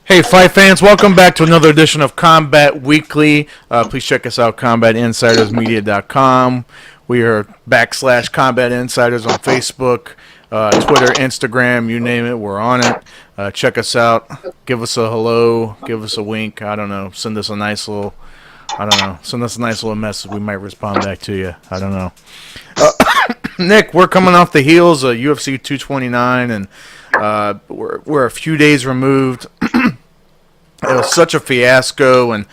Hey, fight fans, welcome back to another edition of Combat Weekly. Please check us out, combatinsidersmedia.com. We are /Combat Insiders on Facebook, Twitter, Instagram, you name it, we're on it. Check us out. Give us a hello, give us a wink, I don't know, send us a nice little message. We might respond back to you. I don't know. Nick, we're coming off the heels of UFC 229, and we're a few days removed. It was such a fiasco, and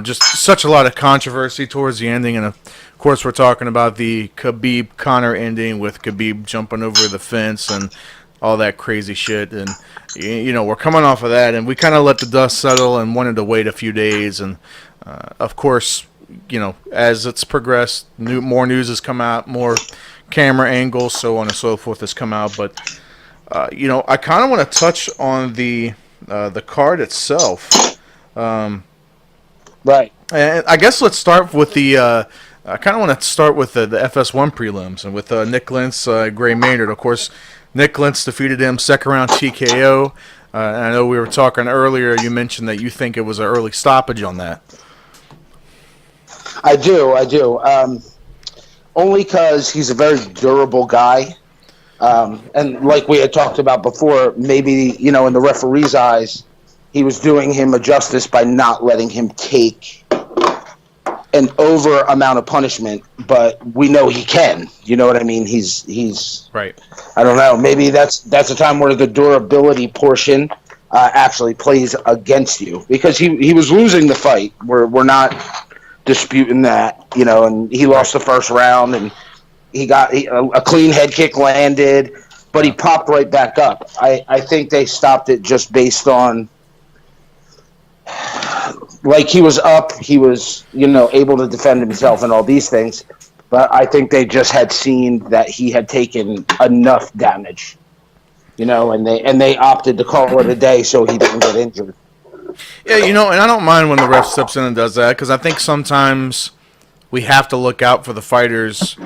just such a lot of controversy towards the ending. And of course, we're talking about the Khabib Conor ending with Khabib jumping over the fence and all that crazy shit. And we're coming off of that, and we kind of let the dust settle and wanted to wait a few days. And of course, as it's progressed, more news has come out, more camera angles, so on and so forth has come out. But I kind of want to touch on the card itself. Right. And I guess let's start with I kind of want to start with the FS1 prelims and with Nick Lentz, Gray Maynard. Of course, Nick Lentz defeated him second round TKO. And I know we were talking earlier. You mentioned that you think it was an early stoppage on that. I do. Only because he's a very durable guy. And like we had talked about before, maybe, in the referee's eyes, he was doing him a justice by not letting him take an over amount of punishment, but we know he can. You know what I mean? He's right. I don't know. Maybe that's a time where the durability portion actually plays against you, because he was losing the fight. We're not disputing that, and he lost the first round, and he got a clean head kick landed, but he popped right back up. I think they stopped it just based on, like, he was up, he was, able to defend himself and all these things, but I think they just had seen that he had taken enough damage, and they opted to call it a day so he didn't get injured. Yeah, and I don't mind when the ref steps in and does that, because I think sometimes we have to look out for the fighters'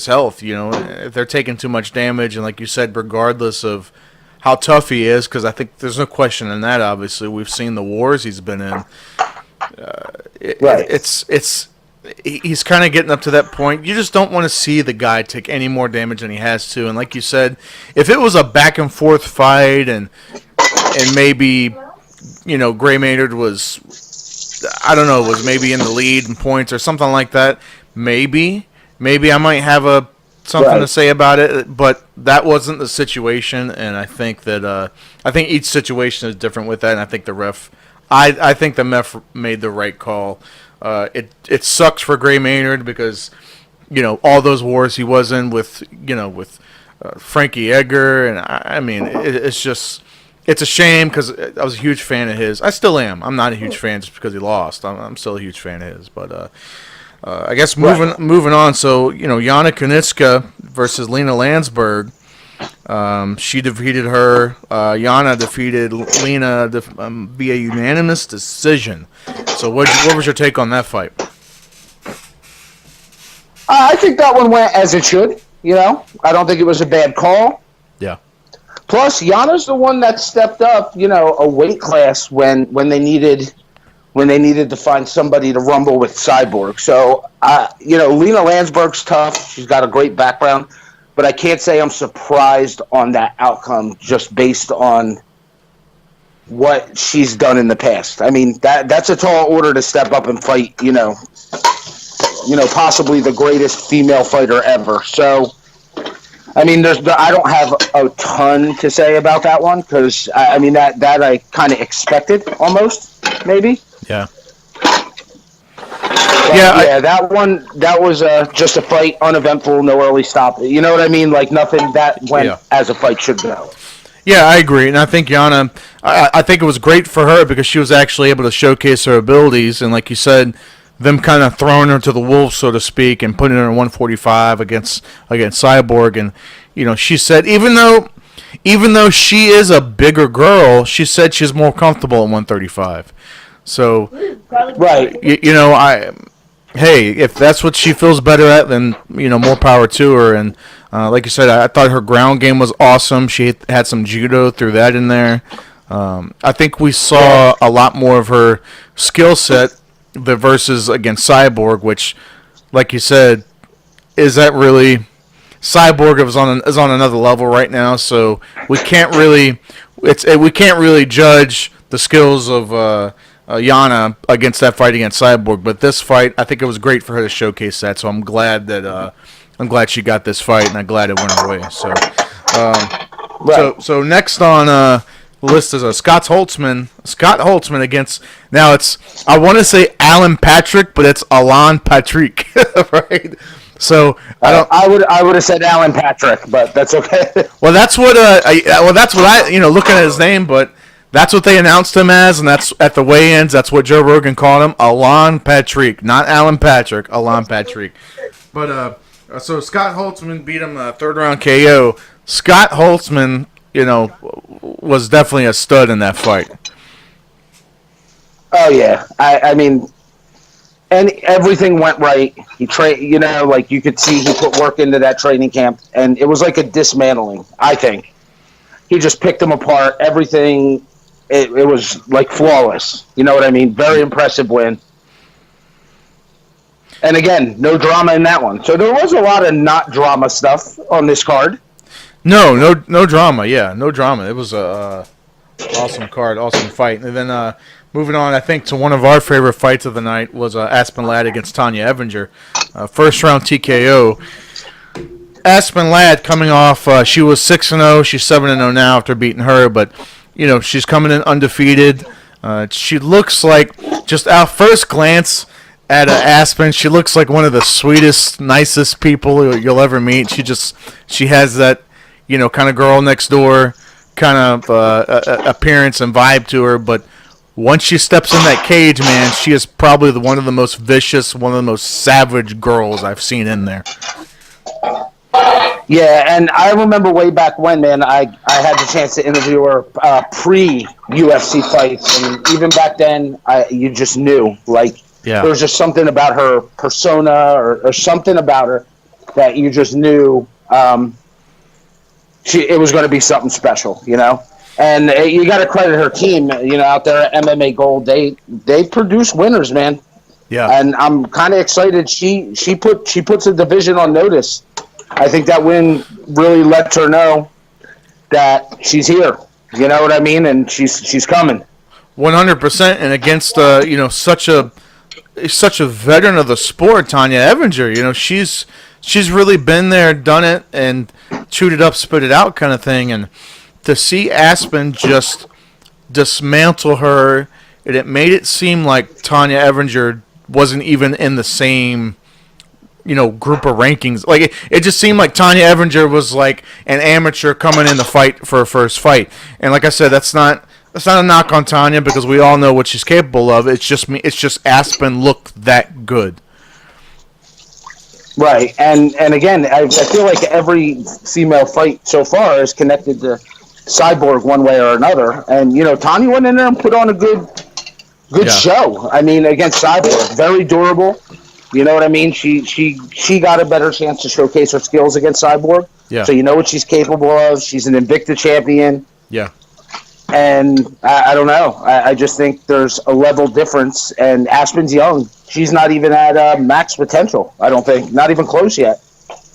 health. If they're taking too much damage, and like you said, regardless of how tough he is, because I think there's no question in that. Obviously, we've seen the wars he's been in. Right. He's kind of getting up to that point. You just don't want to see the guy take any more damage than he has to. And like you said, if it was a back and forth fight, and maybe Gray Maynard was, I don't know, was maybe in the lead in points or something like that, maybe I might have something to say about it, but that wasn't the situation, and I think that each situation is different with that, and I think the ref, I think the ref made the right call. It sucks for Gray Maynard because all those wars he was in with Frankie Edgar, and I mean it's just. It's a shame because I was a huge fan of his. I still am. I'm not a huge fan just because he lost. I'm still a huge fan of his. But I guess moving on. So Yana Kunitska versus Lena Landsberg. She defeated her. Yana defeated Lena via unanimous decision. So what was your take on that fight? I think that one went as it should. I don't think it was a bad call. Yeah. Plus, Yana's the one that stepped up, a weight class when they needed to find somebody to rumble with Cyborg. So, Lena Landsberg's tough. She's got a great background, but I can't say I'm surprised on that outcome just based on what she's done in the past. I mean, that's a tall order to step up and fight, possibly the greatest female fighter ever. So, I mean, I don't have a ton to say about that one because I mean that I kind of expected almost, maybe. Yeah. That was just a fight, uneventful, no early stop. You know what I mean? Like nothing that went as a fight should go. Yeah, I agree, and I think Yana. I think it was great for her because she was actually able to showcase her abilities, and like you said, them kind of throwing her to the wolves, so to speak, and putting her in 145 against Cyborg. And she said even though she is a bigger girl, she said she's more comfortable at 135. So right, hey, if that's what she feels better at, then more power to her. And Like you said, I thought her ground game was awesome. She had some judo, threw that in there. I think we saw a lot more of her skill set the versus against Cyborg, which, like you said, is that really Cyborg is on another level right now. So we can't really judge the skills of Yana against that fight against Cyborg. But this fight, I think it was great for her to showcase that. So I'm glad that she got this fight, and I'm glad it went her way. So, so next on the list is Scott Holtzman. Scott Holtzman against, now I want to say Alan Patrick, but it's Alan Patrick, right? So I would have said Alan Patrick, but that's okay. Well, that's what I looking at his name, but that's what they announced him as, and that's at the weigh-ins. That's what Joe Rogan called him, Alan Patrick, not Alan Patrick, Alan Patrick. But so Scott Holtzman beat him third round KO. Scott Holtzman, was definitely a stud in that fight. Oh yeah, I mean, and everything went right. He like you could see he put work into that training camp, and it was like a dismantling. I think he just picked them apart. Everything, it was like flawless. You know what I mean? Very impressive win. And again, no drama in that one. So there was a lot of not drama stuff on this card. No drama. Yeah, no drama. It was a awesome card, awesome fight. And then moving on, I think to one of our favorite fights of the night was Aspen Ladd against Tanya Evinger, first round TKO. Aspen Ladd coming off, she was 6-0. She's 7-0 now after beating her, but she's coming in undefeated. She looks like, just at first glance at Aspen, she looks like one of the sweetest, nicest people you'll ever meet. She has that, kind of girl next door kind of appearance and vibe to her. But once she steps in that cage, man, she is probably one of the most vicious, one of the most savage girls I've seen in there. Yeah, and I remember way back when, man, I had the chance to interview her pre-UFC fights, and even back then, you just knew, there was just something about her persona or something about her that you just knew it was going to be something special, And you got to credit her team, out there at MMA Gold. They produce winners, man. Yeah. And I'm kind of excited. She puts a division on notice. I think that win really lets her know that she's here. You know what I mean? And she's coming. 100%, and against such a veteran of the sport, Tanya Evinger. She's really been there, done it, and chewed it up, spit it out kind of thing. And to see Aspen just dismantle her, it made it seem like Tanya Evinger wasn't even in the same group of rankings. Like it just seemed like Tanya Evinger was like an amateur coming in to fight for her first fight. And like I said, that's not a knock on Tanya, because we all know what she's capable of. It's just Aspen looked that good. Right, and again, I feel like every female fight so far is connected to Cyborg one way or another. And Tanya went in there and put on a good show. I mean, against Cyborg, very durable. You know what I mean? She got a better chance to showcase her skills against Cyborg. Yeah. So you know what she's capable of. She's an Invicta champion. Yeah. And I don't know. I just think there's a level difference. And Aspen's young. She's not even at max potential, I don't think. Not even close yet.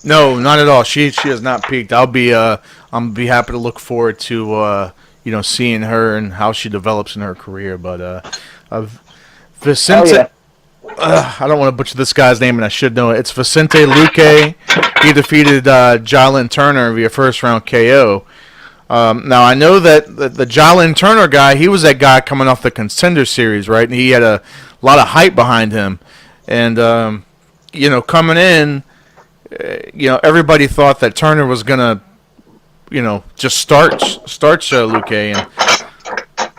No, not at all. She has not peaked. I'm be happy to look forward to seeing her and how she develops in her career. But Vicente, I don't want to butcher this guy's name, and I should know it. It's Vicente Luque. He defeated Jalen Turner via first round KO. Now, I know that the Jalen Turner guy, he was that guy coming off the Contender Series, right? And he had a lot of hype behind him. And, coming in, everybody thought that Turner was going to, just start Luque. And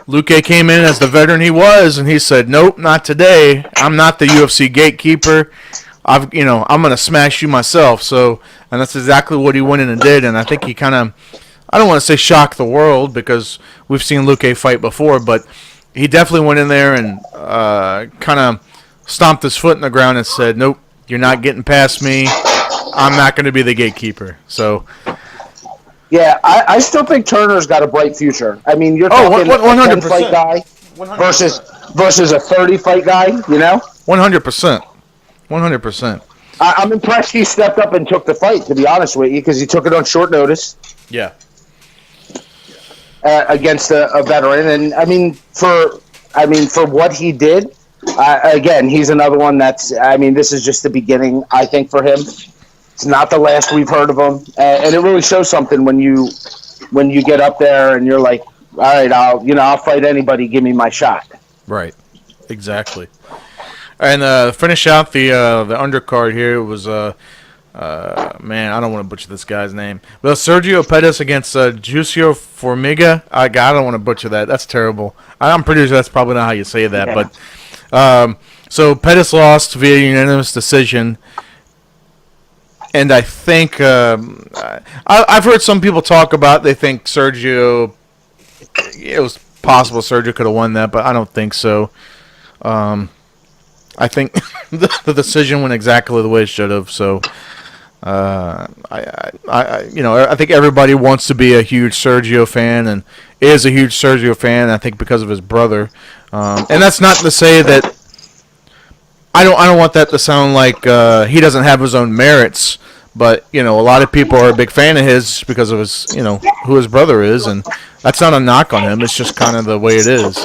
Luque came in as the veteran he was, and he said, nope, not today. I'm not the UFC gatekeeper. I'm going to smash you myself. So, and that's exactly what he went in and did. And I think he kind of, I don't want to say shock the world, because we've seen Luque fight before, but he definitely went in there and kind of stomped his foot in the ground and said, nope, you're not getting past me. I'm not going to be the gatekeeper. So. Yeah, I still think Turner's got a bright future. I mean, you're talking a 10-fight guy 100%. versus a 30-fight guy, you know? 100%. 100%. I'm impressed he stepped up and took the fight, to be honest with you, because he took it on short notice. Yeah. Against a veteran. And, I mean, for what he did, again, he's another one that's, I mean, this is just the beginning, I think, for him. It's not the last we've heard of him, and it really shows something when you get up there and you're like, all right, I'll fight anybody. Give me my shot. Right, exactly. And finish out the undercard here was man, I don't want to butcher this guy's name. Well, Sergio Pettis against Juicio Formiga. I don't want to butcher that. That's terrible. I'm pretty sure that's probably not how you say that. Yeah. But so Pettis lost via unanimous decision. And I think I've heard some people talk about they think Sergio, it was possible Sergio could have won that, but I don't think so. I think the decision went exactly the way it should have. So I think everybody wants to be a huge Sergio fan and is a huge Sergio fan. I think because of his brother, and that's not to say that I don't want that to sound like he doesn't have his own merits. But, a lot of people are a big fan of his because of his, who his brother is. And that's not a knock on him. It's just kind of the way it is.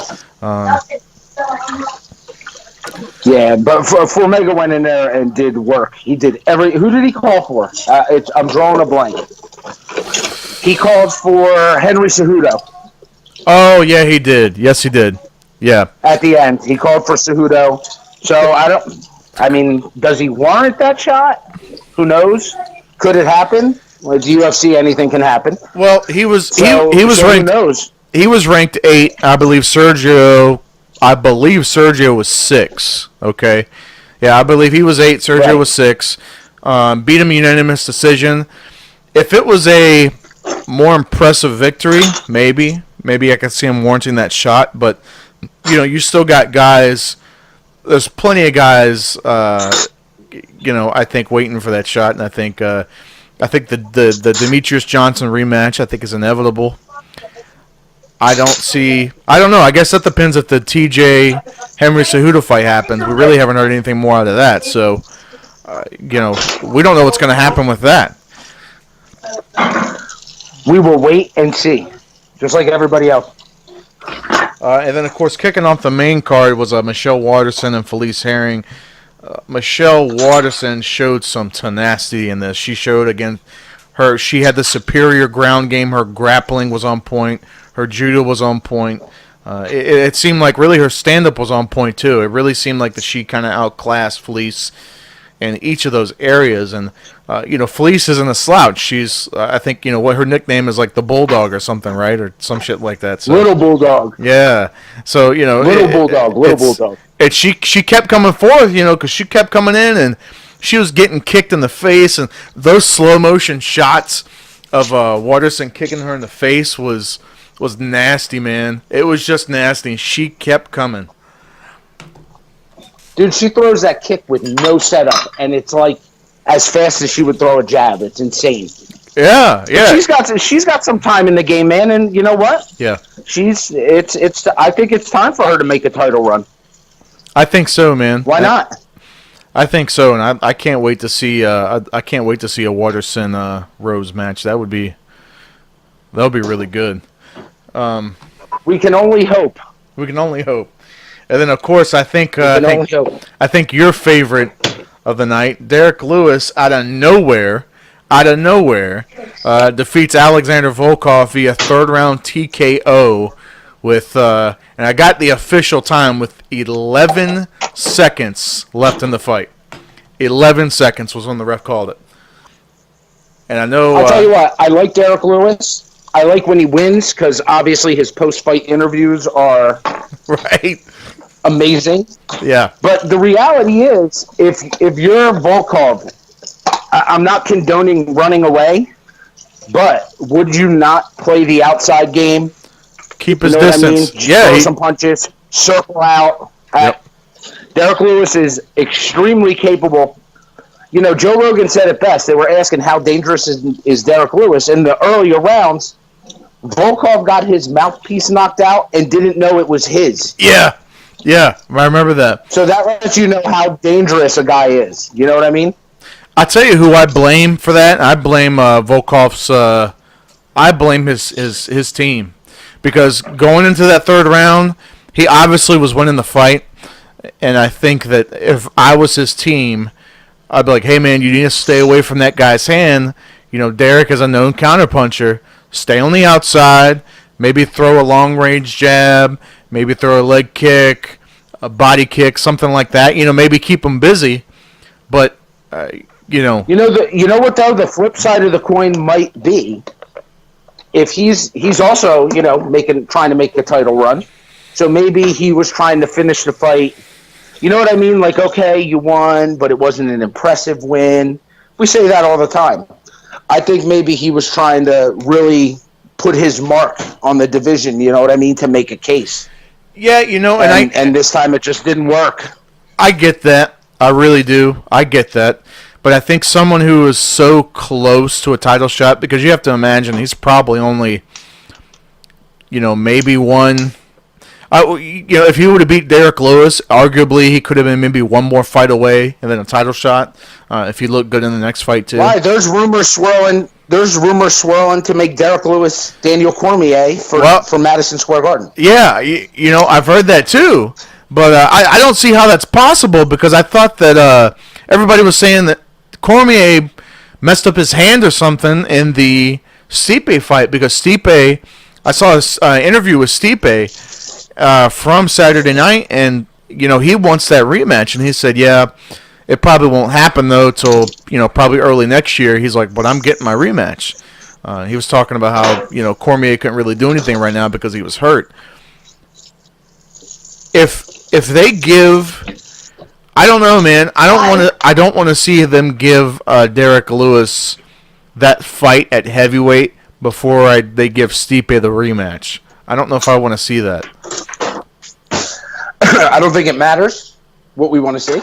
Yeah, but Formiga went in there and did work. He did who did he call for? I'm drawing a blank. He called for Henry Cejudo. Oh, yeah, he did. Yes, he did. Yeah. At the end, he called for Cejudo. So, does he warrant that shot? Who knows? Could it happen? With UFC, anything can happen. Well, he was ranked. Who knows? He was ranked 8. I believe Sergio was 6. Okay, yeah, I believe he was 8. Sergio was 6. Beat him unanimous decision. If it was a more impressive victory, maybe I could see him warranting that shot. But you still got guys. There's plenty of guys. I think waiting for that shot, and I think the Demetrius Johnson rematch I think is inevitable. I don't know. I guess that depends if the TJ Henry Cejudo fight happens. We really haven't heard anything more out of that, so we don't know what's going to happen with that. We will wait and see, just like everybody else. And then, of course, kicking off the main card was Michelle Waterson and Felice Herring. Michelle Waterson showed some tenacity in this. She showed she had the superior ground game. Her grappling was on point. Her judo was on point. It seemed like really her stand-up was on point too. It really seemed like that she kind of outclassed Felice in each of those areas. And Felice isn't a slouch. She's I think what her nickname is, like the Bulldog or something, right, or some shit like that. So, Little Bulldog. Yeah. So Little Bulldog. And she kept coming forth, because she kept coming in and she was getting kicked in the face, and those slow motion shots of Waterson kicking her in the face was nasty, man. It was just nasty. She kept coming. Dude, she throws that kick with no setup, and it's like as fast as she would throw a jab. It's insane. Yeah. But she's got some time in the game, man, and you know what? Yeah. I think it's time for her to make a title run. I think so, man. Why not? I think so, and I can't wait to see. I can't wait to see a Waterson Rose match. That'll be really good. We can only hope. And then, of course, I think your favorite of the night, Derek Lewis, out of nowhere, defeats Alexander Volkov via third-round TKO with, and I got the official time with 11 seconds left in the fight. 11 seconds was when the ref called it. And I know... I'll tell you what, I like Derek Lewis. I like when he wins because obviously his post-fight interviews are right amazing. Yeah. But the reality is, if you're Volkov, I'm not condoning running away, but would you not play the outside game? Keep his distance. Yeah. Throw some punches, circle out. Yep. Derek Lewis is extremely capable, Joe Rogan said it best. They were asking how dangerous is Derek Lewis. In the earlier rounds, Volkov got his mouthpiece knocked out and didn't know it was his. Yeah, I remember that. So that lets you know how dangerous a guy is. You know what I mean? I tell you who I blame for that. I blame Volkov's. I blame his team, because going into that third round, he obviously was winning the fight, and I think that if I was his team, I'd be like, hey man, you need to stay away from that guy's hand. Derek is a known counterpuncher. Stay on the outside. Maybe throw a long-range jab. Maybe throw a leg kick, a body kick, something like that. Maybe keep him busy. But You know what though? The flip side of the coin might be if he's also trying to make the title run. So maybe he was trying to finish the fight. You know what I mean? Like, okay, you won, but it wasn't an impressive win. We say that all the time. I think maybe he was trying to really put his mark on the division, you know what I mean, to make a case. Yeah, and this time it just didn't work. I get that. I really do. I get that. But I think someone who is so close to a title shot, because you have to imagine he's probably only, maybe one. If he would have beat Derek Lewis, arguably he could have been maybe one more fight away and then a title shot. If he looked good in the next fight too. Why? There's rumors swirling to make Derek Lewis Daniel Cormier for Madison Square Garden. Yeah, I've heard that too, but I don't see how that's possible, because I thought that everybody was saying that Cormier messed up his hand or something in the Stipe fight, because Stipe, I saw an interview with Stipe from Saturday night, and he wants that rematch, and he said, yeah, it probably won't happen though till probably early next year. He's like, but I'm getting my rematch. He was talking about how Cormier couldn't really do anything right now because he was hurt. If they give, I don't know, man. I don't want to see them give Derek Lewis that fight at heavyweight before they give Stipe the rematch. I don't know if I want to see that. I don't think it matters what we want to see.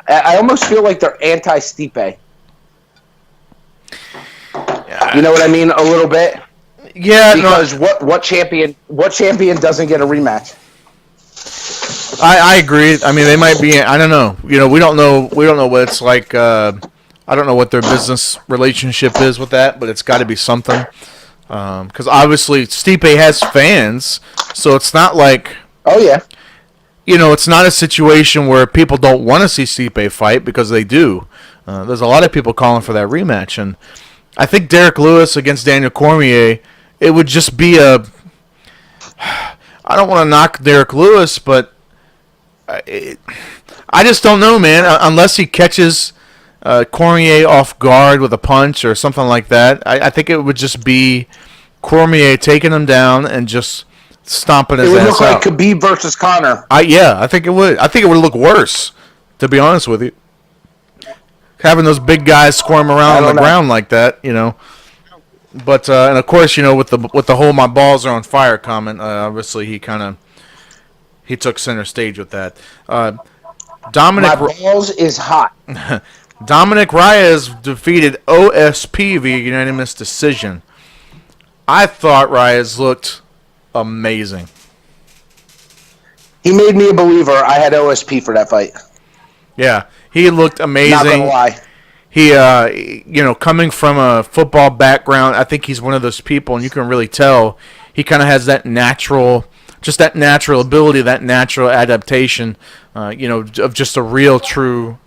I almost feel like they're anti-Stipe. You know what I mean? A little bit. Yeah. Because what champion doesn't get a rematch? I agree. I mean, they might be. I don't know. We don't know. We don't know what it's like. I don't know what their business relationship is with that, but it's got to be something. Because obviously Stipe has fans, so it's not like. Oh yeah. It's not a situation where people don't want to see Stipe fight, because they do. There's a lot of people calling for that rematch, and I think Derek Lewis against Daniel Cormier, it would just be a. I don't want to knock Derek Lewis, but I just don't know, man. Unless he catches Cormier off guard with a punch or something like that, I think it would just be Cormier taking him down and just stomping his ass out. It would look like Khabib versus Conor. I think it would. I think it would look worse, to be honest with you. Having those big guys squirm around on the ground like that, But and of course, with the whole "my balls are on fire" comment, obviously he took center stage with that. My balls is hot. Dominic Reyes defeated OSP via unanimous decision. I thought Reyes looked amazing. He made me a believer. I had OSP for that fight. Yeah, he looked amazing. Not gonna lie. He, coming from a football background, I think he's one of those people, and you can really tell he kind of has that natural ability, that natural adaptation, of just a real, true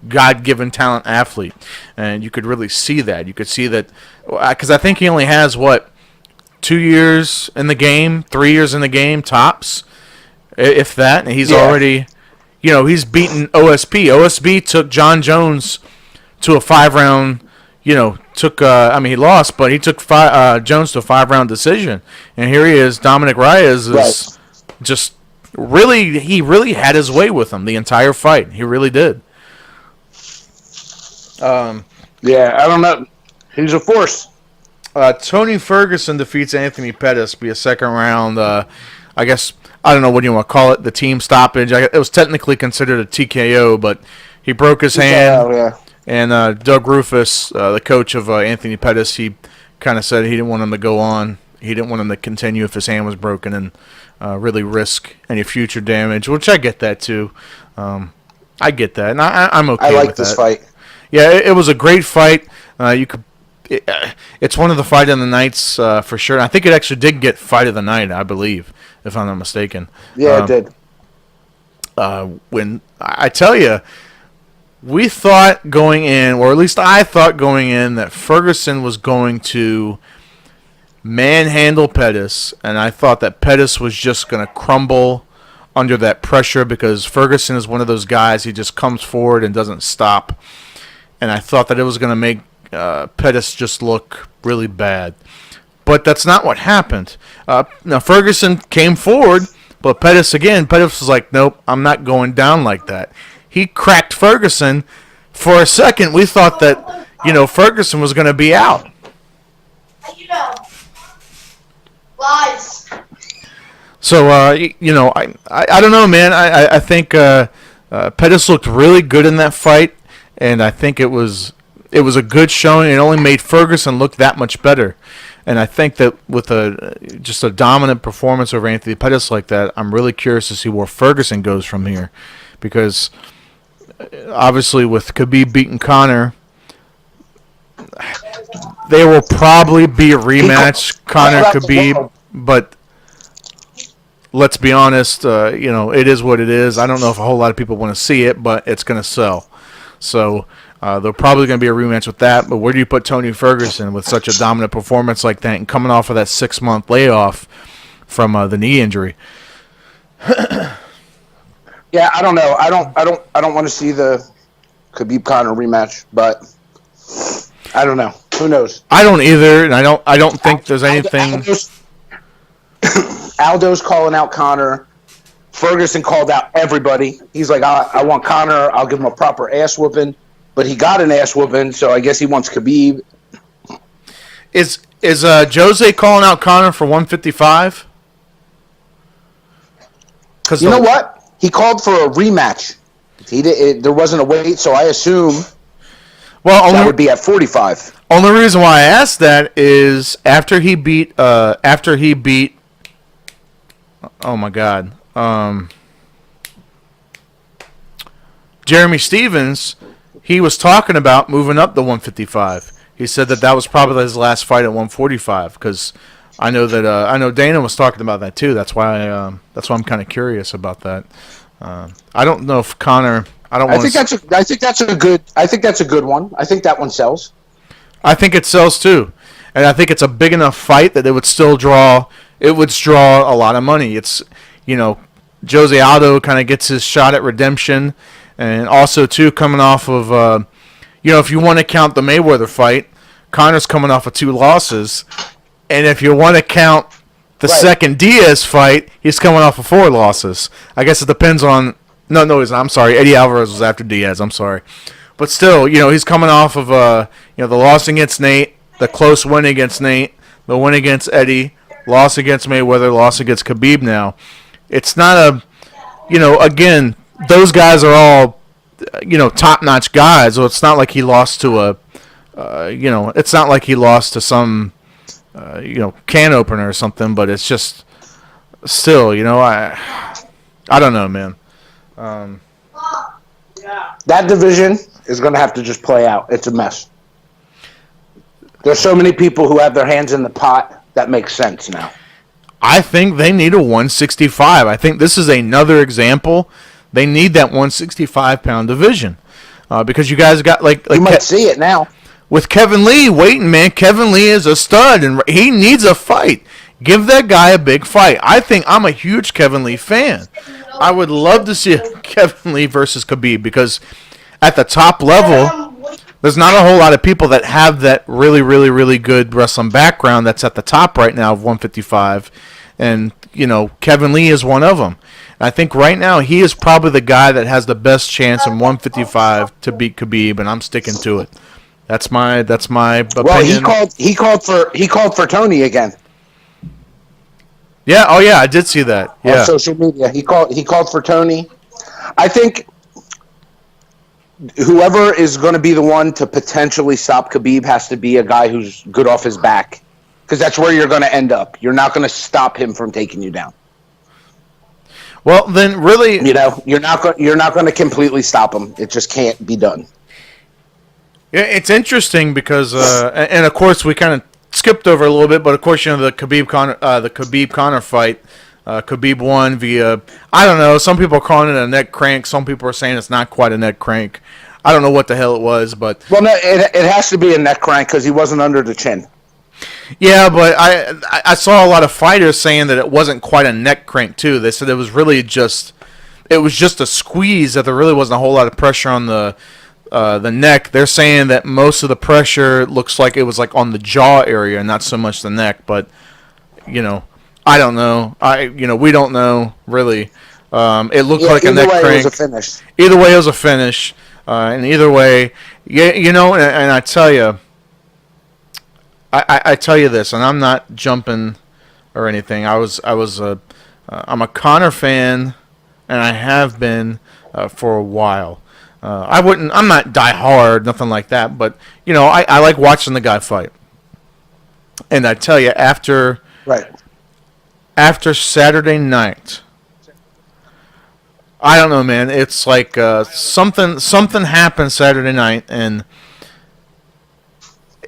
God-given talent athlete. And you could really see that. You could see that, because I think he only has, 2 years in the game, 3 years in the game, tops, if that. And he's already, he's beaten OSP. OSP took John Jones to a 5-round, he lost, but he took Jones to a 5-round decision. And here he is, Dominic Reyes is just he really had his way with him the entire fight. He really did. I don't know. He's a force. Tony Ferguson defeats Anthony Pettis via second round. I don't know what you want to call it, the team stoppage. It was technically considered a TKO, but He broke his hand. Oh, yeah. And Doug Rufus, the coach of Anthony Pettis, he kind of said he didn't want him to go on. He didn't want him to continue if his hand was broken and really risk any future damage, which I get that too. I get that, and I'm okay with that. I like this fight. Yeah, it was a great fight. It's one of the fight of the nights for sure. I think it actually did get fight of the night, I believe, if I'm not mistaken. Yeah, it did. When I tell you, we thought going in, or at least I thought going in, that Ferguson was going to manhandle Pettis, and I thought that Pettis was just going to crumble under that pressure because Ferguson is one of those guys, he just comes forward and doesn't stop. And I thought that it was going to make Pettis just look really bad. But that's not what happened. Now, Ferguson came forward, but Pettis was like, nope, I'm not going down like that. He cracked Ferguson. For a second, we thought that, Ferguson was going to be out. Lies. So, I don't know, man. I think Pettis looked really good in that fight, and I think it was a good showing. It only made Ferguson look that much better. And I think that with just a dominant performance over Anthony Pettis like that, I'm really curious to see where Ferguson goes from here. Because obviously with Khabib beating Conor, there will probably be a rematch, Conor-Khabib, but let's be honest, it is what it is. I don't know if a whole lot of people want to see it, but it's going to sell. So there's probably going to be a rematch with that, but where do you put Tony Ferguson with such a dominant performance like that and coming off of that 6-month layoff from the knee injury? Yeah, I don't know. I don't want to see the Khabib Conor rematch, but I don't know. Who knows? I don't either, and I don't think there's anything. Aldo's calling out Conor. Ferguson called out everybody. He's like, I want Conor. I'll give him a proper ass whooping. But he got an ass whooping, so I guess he wants Khabib. Is Jose calling out Conor for 155? You know what? He called for a rematch. There wasn't a weight, so I assume that would be at 45. Only reason why I asked that is after he beat oh my God, Jeremy Stevens, he was talking about moving up to 155. He said that was probably his last fight at 145 because I know Dana was talking about that too. That's why I'm kind of curious about that. I don't know if Conor. I think that's a good one. I think that one sells. I think it sells too, and I think it's a big enough fight that it would draw a lot of money. It's Jose Aldo kind of gets his shot at redemption, and also too coming off of if you want to count the Mayweather fight, Conor's coming off of 2 losses, and if you want to count the second Diaz fight, he's coming off of 4 losses. I guess it depends on. No, I'm sorry. Eddie Alvarez was after Diaz. I'm sorry. But still, he's coming off of the loss against Nate, the close win against Nate, the win against Eddie, loss against Mayweather, loss against Khabib now. It's not again, those guys are all, top-notch guys. So it's not like he lost to it's not like he lost to some, can opener or something, but it's just still, I don't know, man. That division is going to have to just play out. It's a mess. There's so many people who have their hands in the pot. That makes sense now. I think they need a 165. I think this is another example. They need that 165-pound division because you guys got like you might see it now with Kevin Lee waiting. Man, Kevin Lee is a stud and he needs a fight. Give that guy a big fight. I'm a huge Kevin Lee fan. I would love to see Kevin Lee versus Khabib because at the top level, there's not a whole lot of people that have that really, really, really good wrestling background that's at the top right now of 155. And, Kevin Lee is one of them. And I think right now he is probably the guy that has the best chance in 155 to beat Khabib, and I'm sticking to it. That's my opinion. Well, he called for Tony again. Yeah, I did see that. Yeah. On social media. He called for Tony. I think whoever is going to be the one to potentially stop Khabib has to be a guy who's good off his back, because that's where you're going to end up. You're not going to stop him from taking you down. Well, then really, you're not going to completely stop him. It just can't be done. Yeah, it's interesting because, and of course, we kind of skipped over a little bit, but of course, the Khabib Conor fight. Khabib won via, I don't know, some people are calling it a neck crank. Some people are saying it's not quite a neck crank. I don't know what the hell it was, but... Well, no, it has to be a neck crank because he wasn't under the chin. Yeah, but I saw a lot of fighters saying that it wasn't quite a neck crank, too. They said it was really just... It was just a squeeze, that there really wasn't a whole lot of pressure on the neck. They're saying that most of the pressure looks like it was like on the jaw area, not so much the neck, but, I don't know. We don't know really. It looked like a neck crank. Either way, it was a finish. Either way, it was a finish, and either way, and I tell you, I tell you this, and I'm not jumping or anything. I'm a Conor fan, and I have been for a while. I'm not die hard, nothing like that, but I like watching the guy fight, and I tell you, after Saturday night, I don't know, man. It's like something happened Saturday night, and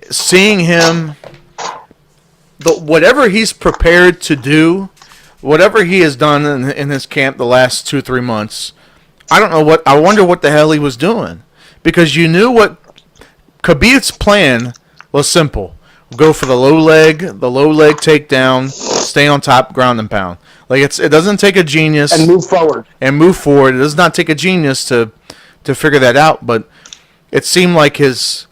seeing him, whatever he's prepared to do, whatever he has done in his camp the last 2-3 months, I don't know I wonder what the hell he was doing, because you knew what Khabib's plan was simple. Go for the low leg takedown, stay on top, ground and pound. Like it doesn't take a genius and move forward. It does not take a genius to figure that out. But it seemed like his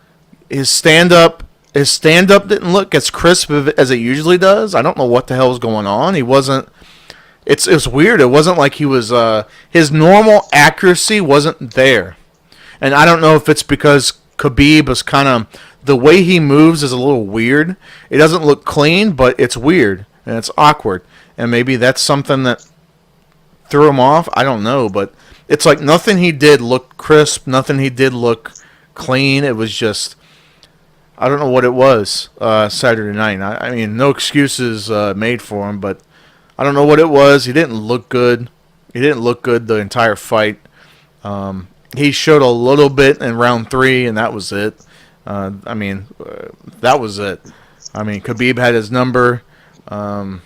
stand up didn't look as crisp as it usually does. I don't know what the hell was going on. He wasn't. It was weird. It wasn't like he was. His normal accuracy wasn't there, and I don't know if it's because Khabib is kind of. The way he moves is a little weird. It doesn't look clean, but it's weird and it's awkward. And maybe that's something that threw him off. I don't know, but it's like nothing he did looked crisp. Nothing he did look clean. It was just, I don't know what it was Saturday night. I mean, no excuses made for him, but I don't know what it was. He didn't look good. He didn't look good the entire fight. He showed a little bit in round 3, and that was it. That was it. Khabib had his number. I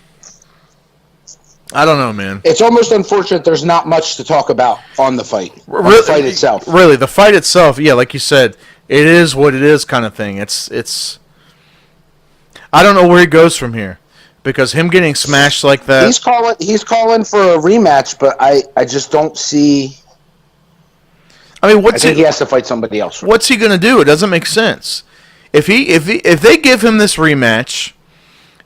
don't know, man. It's almost unfortunate there's not much to talk about on the fight. The fight itself. Really, the fight itself, yeah, like you said, it is what it is kind of thing. It's I don't know where he goes from here, because him getting smashed like that. He's calling for a rematch, but I just don't see. I think he has to fight somebody else. What's he going to do? It doesn't make sense. If they give him this rematch,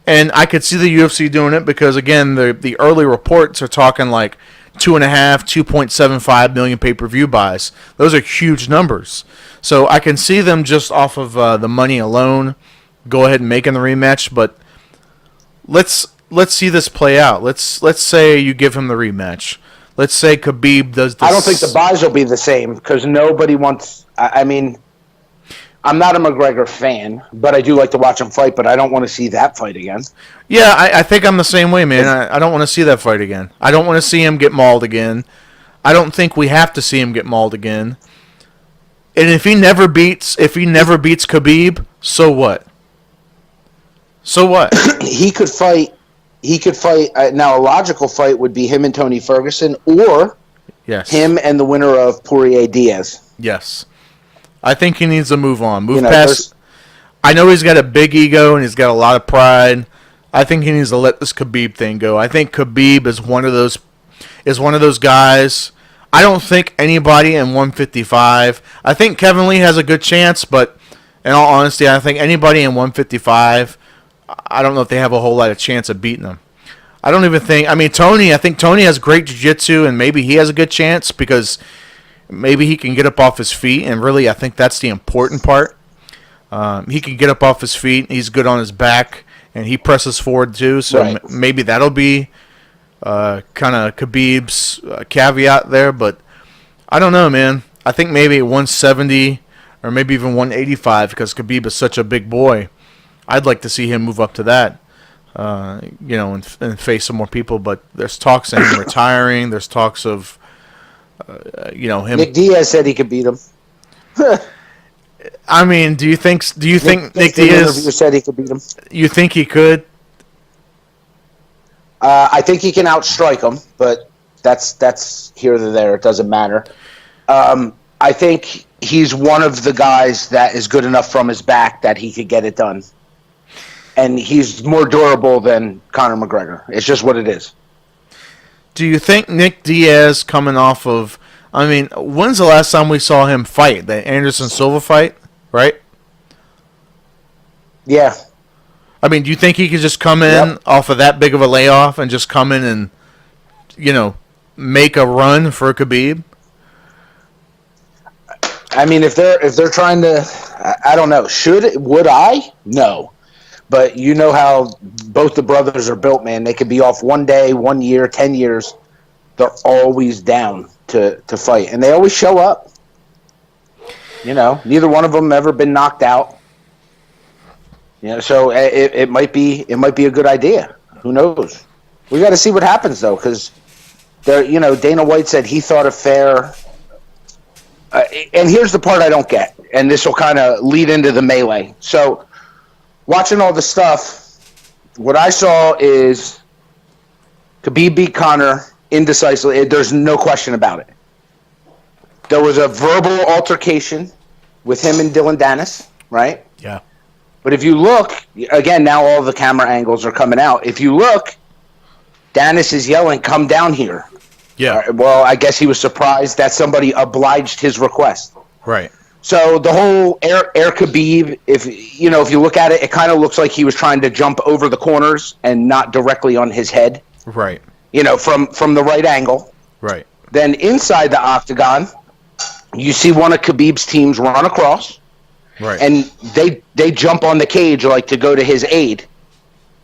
and I could see the UFC doing it, because again the early reports are talking like 2.75 million pay-per-view buys. Those are huge numbers. So I can see them just off of the money alone go ahead and making the rematch. But let's see this play out. Let's say you give him the rematch. Let's say Khabib does this. I don't think the buys will be the same, because nobody wants... I'm not a McGregor fan, but I do like to watch him fight, but I don't want to see that fight again. Yeah, I think I'm the same way, man. I don't want to see that fight again. I don't want to see him get mauled again. I don't think we have to see him get mauled again. And if he never beats Khabib, so what? So what? He could fight... now, a logical fight would be him and Tony Ferguson, or him and the winner of Poirier-Diaz. Yes. I think he needs to move on. Past. I know he's got a big ego and he's got a lot of pride. I think he needs to let this Khabib thing go. I think Khabib is one of those guys. I don't think anybody in 155. I think Kevin Lee has a good chance, but in all honesty, I think anybody in 155. I don't know if they have a whole lot of chance of beating him. I don't even think... Tony, I think Tony has great jiu-jitsu, and maybe he has a good chance, because maybe he can get up off his feet, and really I think that's the important part. He can get up off his feet, he's good on his back, and he presses forward too, so maybe that'll be kind of Khabib's caveat there, but I don't know, man. I think maybe 170 or maybe even 185 because Khabib is such a big boy. I'd like to see him move up to that, and face some more people. But there's talks of him retiring. There's talks of, him. Nick Diaz said he could beat him. I mean, do you think Nick Diaz said he could beat him? You think he could? I think he can outstrike him, but that's here or there. It doesn't matter. I think he's one of the guys that is good enough from his back that he could get it done. And he's more durable than Conor McGregor. It's just what it is. Do you think Nick Diaz coming off of... I mean, when's the last time we saw him fight? The Anderson Silva fight, right? Yeah. I mean, do you think he could just come in off of that big of a layoff and just come in and, make a run for Khabib? I mean, if they're trying to... I don't know. Would I? No. But you know how both the brothers are built, man. They could be off 1 day, 1 year, 10 years. They're always down to fight. And they always show up. Neither one of them ever been knocked out. So it might be a good idea. Who knows? We got to see what happens, though, because Dana White said he thought a fair... and here's the part I don't get, and this will kind of lead into the melee. So... watching all the stuff, what I saw is Khabib beat Conor indecisively. There's no question about it. There was a verbal altercation with him and Dylan Dennis, right? Yeah. But if you look, again, now all the camera angles are coming out. If you look, Dennis is yelling, "Come down here." Yeah. Well, I guess he was surprised that somebody obliged his request. Right. So the whole Air Khabib, if you look at it, it kind of looks like he was trying to jump over the corners and not directly on his head. Right. From the right angle. Right. Then inside the octagon, you see one of Khabib's teams run across. Right. And they jump on the cage like to go to his aid.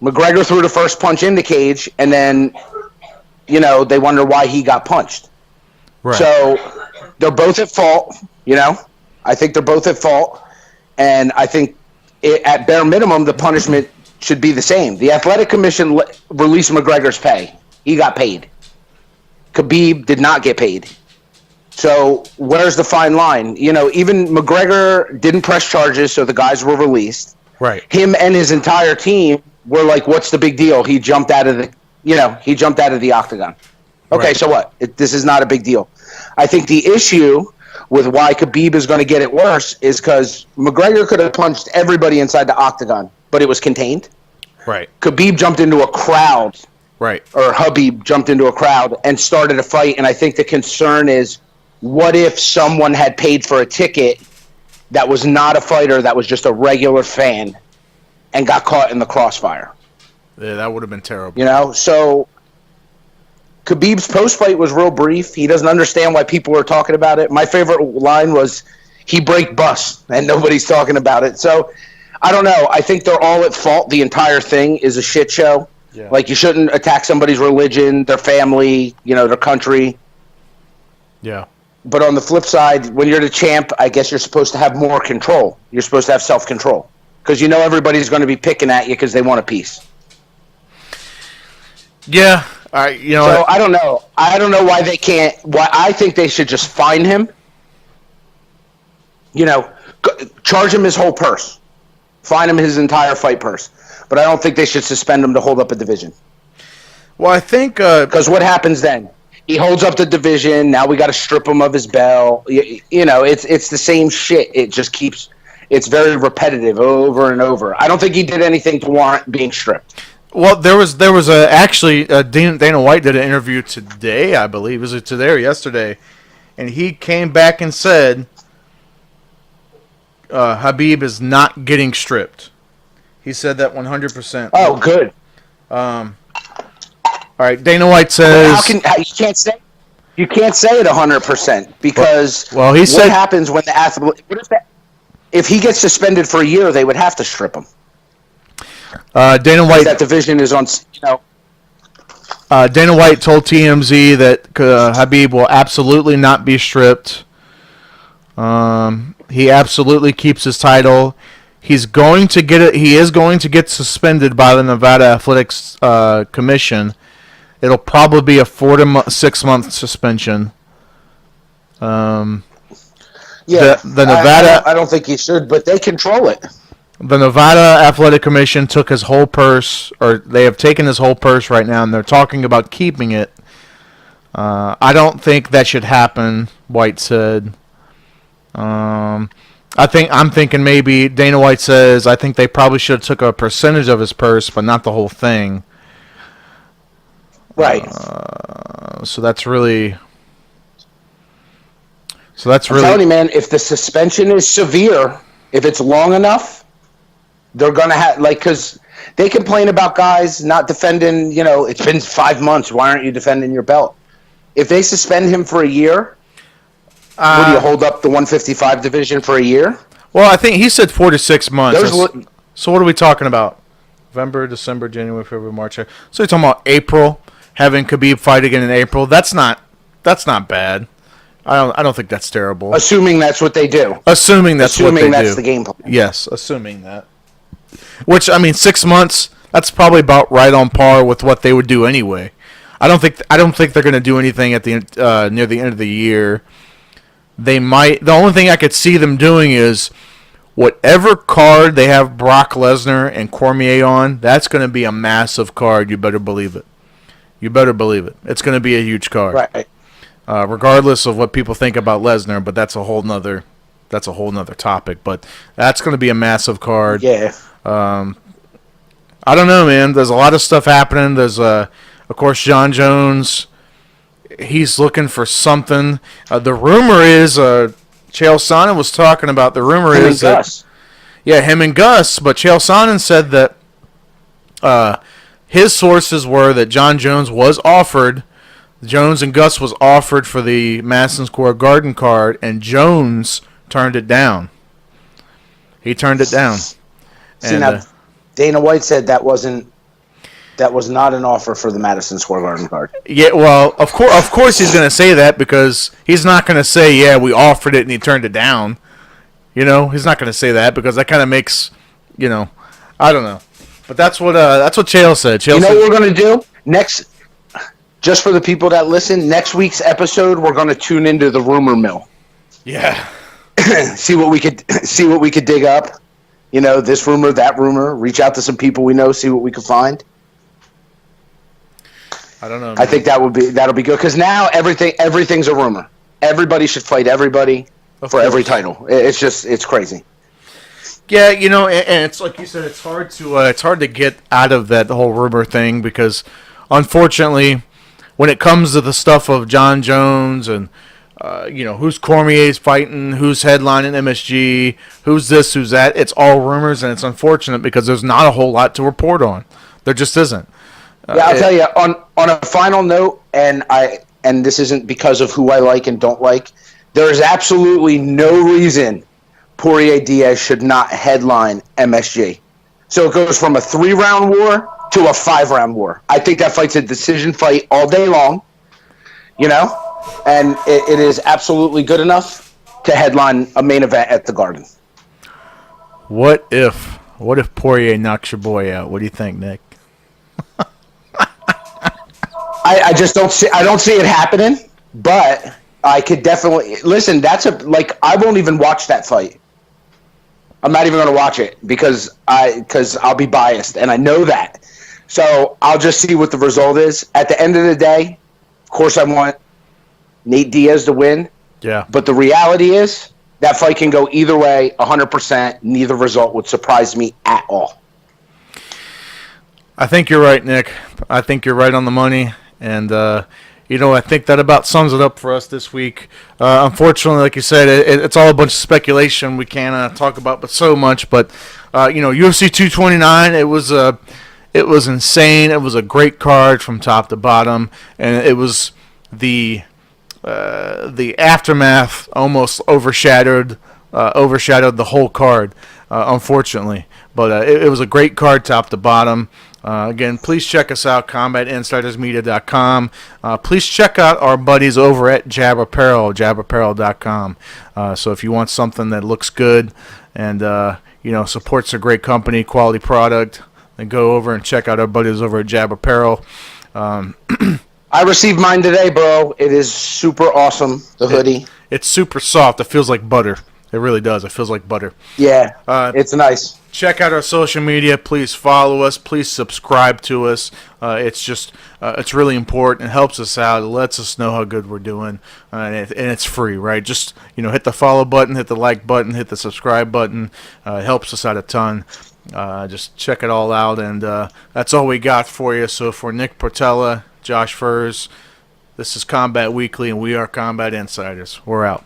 McGregor threw the first punch in the cage, and then, they wonder why he got punched. Right. So they're both at fault, I think they're both at fault, and I think at bare minimum the punishment should be the same. The Athletic Commission released McGregor's pay. He got paid. Khabib did not get paid. So where's the fine line? Even McGregor didn't press charges, so the guys were released. Right. Him and his entire team were like, "What's the big deal? He jumped out of the octagon." Okay, Right. So what? This is not a big deal. I think the issue with why Khabib is going to get it worse is because McGregor could have punched everybody inside the octagon, but it was contained. Right. Khabib jumped into a crowd, Right. or Habib jumped into a crowd and started a fight, and I think the concern is, what if someone had paid for a ticket that was not a fighter, that was just a regular fan, and got caught in the crossfire? Yeah, that would have been terrible. So... Khabib's post-fight was real brief. He doesn't understand why people are talking about it. My favorite line was, "He break bus," and nobody's talking about it. So, I don't know. I think they're all at fault. The entire thing is a shit show. Yeah. Like, you shouldn't attack somebody's religion, their family, their country. Yeah. But on the flip side, when you're the champ, I guess you're supposed to have more control. You're supposed to have self-control. Because everybody's going to be picking at you because they want a piece. Yeah. So I don't know. I don't know why they can't. Why I think they should just fine him. Charge him his whole purse, fine him his entire fight purse. But I don't think they should suspend him to hold up a division. Well, I think because what happens then? He holds up the division. Now we got to strip him of his belt. It's the same shit. It just keeps. It's very repetitive over and over. I don't think he did anything to warrant being stripped. Well, there was actually Dana White did an interview today, I believe. Was it today or yesterday? And he came back and said Habib is not getting stripped. He said that 100%. Oh, good. All right, Dana White says you can't say it 100% because he said, what happens when the athlete? If he gets suspended for a year, they would have to strip him. Dana White. That division is on. Dana White told TMZ that Habib will absolutely not be stripped. He absolutely keeps his title. He's going to get it. He is going to get suspended by the Nevada Athletics Commission. It'll probably be a 4 to 6 month suspension. Yeah, the Nevada. I don't think he should, but they control it. The Nevada Athletic Commission took his whole purse, or they have taken his whole purse right now, and they're talking about keeping it. I don't think that should happen, White said. I'm thinking maybe Dana White says I think they probably should have took a percentage of his purse, but not the whole thing. Right. So that's really. I'm telling you, man, if the suspension is severe, if it's long enough, they're gonna have because they complain about guys not defending. It's been 5 months. Why aren't you defending your belt? If they suspend him for a year, would you hold up the 155 division for a year? Well, I think he said 4 to 6 months. So what are we talking about? November, December, January, February, March. So you're talking about April, having Khabib fight again in April. That's not bad. I don't think that's terrible. Assuming that's what they do. Assuming that's the game plan. Yes, assuming that. Which 6 months. That's probably about right on par with what they would do anyway. I don't think they're going to do anything at the near the end of the year. They might. The only thing I could see them doing is whatever card they have Brock Lesnar and Cormier on. That's going to be a massive card. You better believe it. It's going to be a huge card. Right. Regardless of what people think about Lesnar, but that's a whole nother topic. But that's going to be a massive card. Yeah. I don't know, man. There's a lot of stuff happening. There's of course, John Jones. He's looking for something. The rumor is, Chael Sonnen was talking about. The rumor him is and that Gus. Yeah, him and Gus. But Chael Sonnen said that his sources were that John Jones was offered. Jones and Gus was offered for the Madison Square Garden card, and Jones turned it down. He turned it down. Now, Dana White said that was not an offer for the Madison Square Garden card. Yeah, well, of course he's going to say that because he's not going to say, yeah, we offered it and he turned it down. He's not going to say that because that kind of makes, I don't know. But that's what Chael said. What we're going to do next? Just for the people that listen, next week's episode we're going to tune into the rumor mill. Yeah. see what we could dig up. This rumor, that rumor. Reach out to some people we know, see what we can find. I don't know. Man. I think that'll be good because now everything's a rumor. Everybody should fight everybody for every title. It's crazy. Yeah, and it's like you said, it's hard to get out of that whole rumor thing because, unfortunately, when it comes to the stuff of John Jones and who's Cormier's fighting, who's headlining MSG, who's this, who's that, it's all rumors, and it's unfortunate because there's not a whole lot to report on. There just isn't. I'll tell you on a final note, and this isn't because of who I like and don't like. There is absolutely no reason Poirier Diaz should not headline MSG. So it goes from a 3-round war to a 5-round war. I think that fight's a decision fight all day long, and it is absolutely good enough to headline a main event at the Garden. What if Poirier knocks your boy out? What do you think, Nick? I just don't see it happening, but I could definitely listen. I won't even watch that fight. I'm not even going to watch it because I'll be biased, and I know that. So I'll just see what the result is. At the end of the day, of course, I want Nate Diaz to win. Yeah. But the reality is that fight can go either way, 100%. Neither result would surprise me at all. I think you're right, Nick. I think you're right on the money. And, I think that about sums it up for us this week. Unfortunately, like you said, it's all a bunch of speculation we can't talk about but so much. But, UFC 229, it was insane. It was a great card from top to bottom. And it was the aftermath almost overshadowed the whole card. unfortunately. But it was a great card top to bottom. Again, please check us out, combatinsidersmedia.com. Please check out our buddies over at Jab Apparel, jabapparel.com. So if you want something that looks good and supports a great company, quality product, then go over and check out our buddies over at Jab Apparel. I received mine today, bro. It is super awesome, the hoodie. It's super soft. It feels like butter. It really does. It feels like butter. Yeah, it's nice. Check out our social media. Please follow us. Please subscribe to us. It's really important. It helps us out. It lets us know how good we're doing, and it's free, right? Just hit the follow button, hit the like button, hit the subscribe button. It helps us out a ton. Just check it all out, and that's all we got for you. So for Nick Portella, Josh Furs, this is Combat Weekly, and we are Combat Insiders. We're out.